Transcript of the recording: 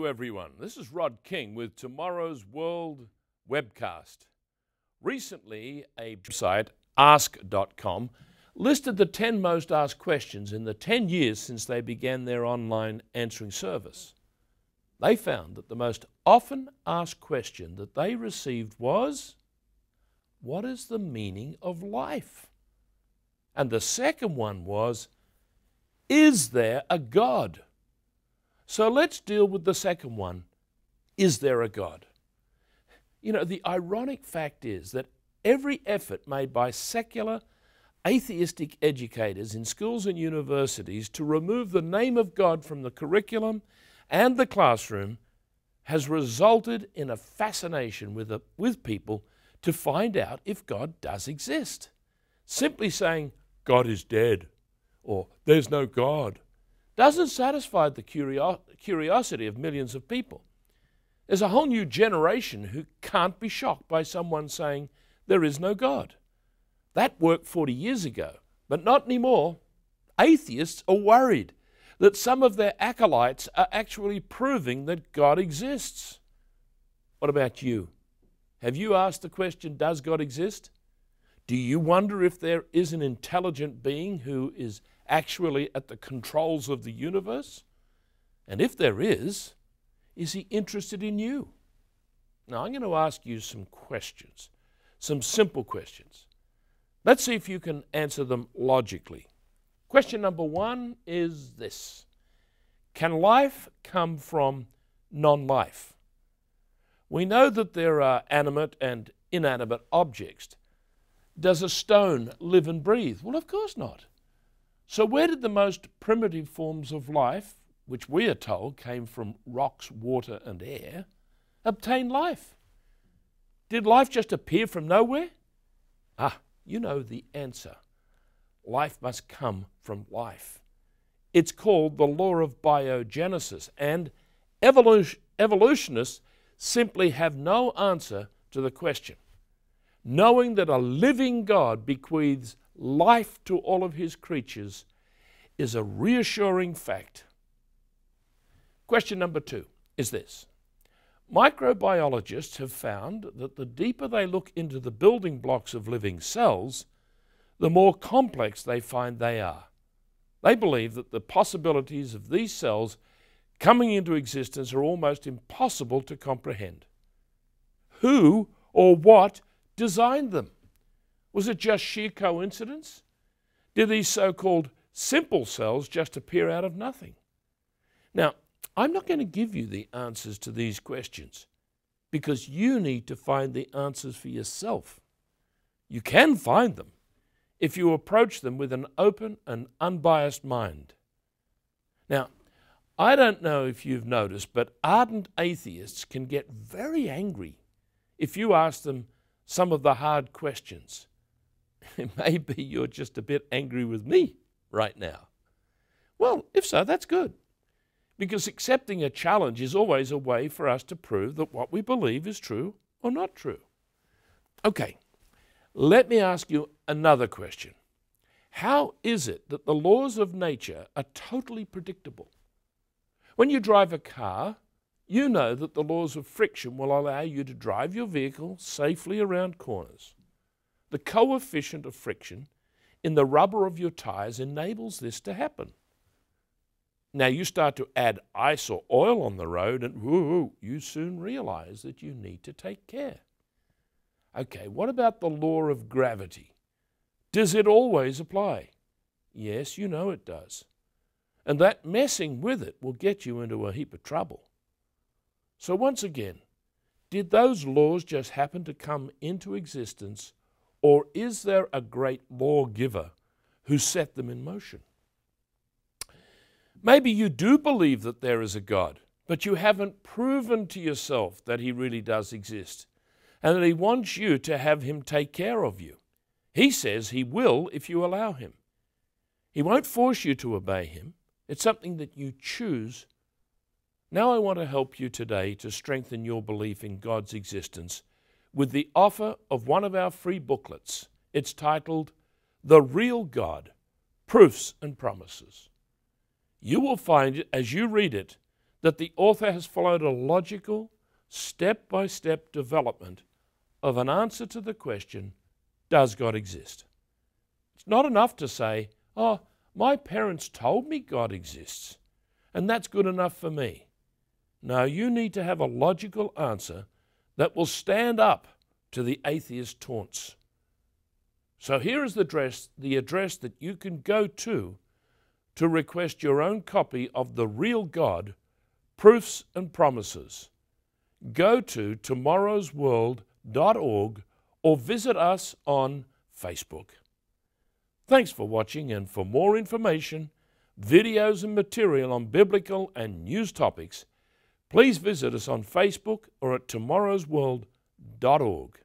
Hello everyone, this is Rod King with Tomorrow's World Webcast. Recently, a website, ask.com, listed the 10 most asked questions in the 10 years since they began their online answering service. They found that the most often asked question that they received was, what is the meaning of life? And the second one was, is there a God? So let's deal with the second one. Is there a God? You know, the ironic fact is that every effort made by secular, atheistic educators in schools and universities to remove the name of God from the curriculum and the classroom has resulted in a fascination with people to find out if God does exist. Simply saying, God is dead, or there's no God, doesn't satisfy the curiosity of millions of people. There's a whole new generation who can't be shocked by someone saying there is no God. That worked 40 years ago, but not anymore. Atheists are worried that some of their acolytes are actually proving that God exists. What about you? Have you asked the question, does God exist? Do you wonder if there is an intelligent being who is actually at the controls of the universe? And if there is he interested in you? Now, I'm going to ask you some questions, some simple questions. Let's see if you can answer them logically. Question number one is this: can life come from non-life? We know that there are animate and inanimate objects. Does a stone live and breathe? Well, of course not. So where did the most primitive forms of life, which we are told came from rocks, water, and air, obtain life? Did life just appear from nowhere? You know the answer. Life must come from life. It's called the law of biogenesis, and evolutionists simply have no answer to the question. Knowing that a living God bequeaths life to all of his creatures is a reassuring fact. Question number two is this: microbiologists have found that the deeper they look into the building blocks of living cells, the more complex they find they are. They believe that the possibilities of these cells coming into existence are almost impossible to comprehend. Who or what designed them? Was it just sheer coincidence? Did these so-called simple cells just appear out of nothing? Now, I'm not going to give you the answers to these questions because you need to find the answers for yourself. You can find them if you approach them with an open and unbiased mind. Now, I don't know if you've noticed, but ardent atheists can get very angry if you ask them some of the hard questions. Maybe you're just a bit angry with me right now. Well, if so, that's good, because accepting a challenge is always a way for us to prove that what we believe is true or not true. Okay, let me ask you another question. How is it that the laws of nature are totally predictable? When you drive a car, you know that the laws of friction will allow you to drive your vehicle safely around corners. The coefficient of friction in the rubber of your tires enables this to happen. Now you start to add ice or oil on the road and you soon realize that you need to take care. Okay, what about the law of gravity? Does it always apply? Yes, you know it does. And that messing with it will get you into a heap of trouble. So once again, did those laws just happen to come into existence, or is there a great lawgiver who set them in motion? Maybe you do believe that there is a God, but you haven't proven to yourself that he really does exist and that he wants you to have him take care of you. He says he will if you allow him. He won't force you to obey him. It's something that you choose. Now I want to help you today to strengthen your belief in God's existence with the offer of one of our free booklets. It's titled, The Real God, Proofs and Promises. You will find, as you read it, that the author has followed a logical, step-by-step development of an answer to the question, does God exist? It's not enough to say, oh, my parents told me God exists, and that's good enough for me. No, you need to have a logical answer that will stand up to the atheist taunts. So here is the address that you can go to request your own copy of The Real God, Proofs and Promises. Go to tomorrowsworld.org or visit us on Facebook. Thanks for watching, and for more information, videos and material on biblical and news topics, please visit us on Facebook or at tomorrowsworld.org.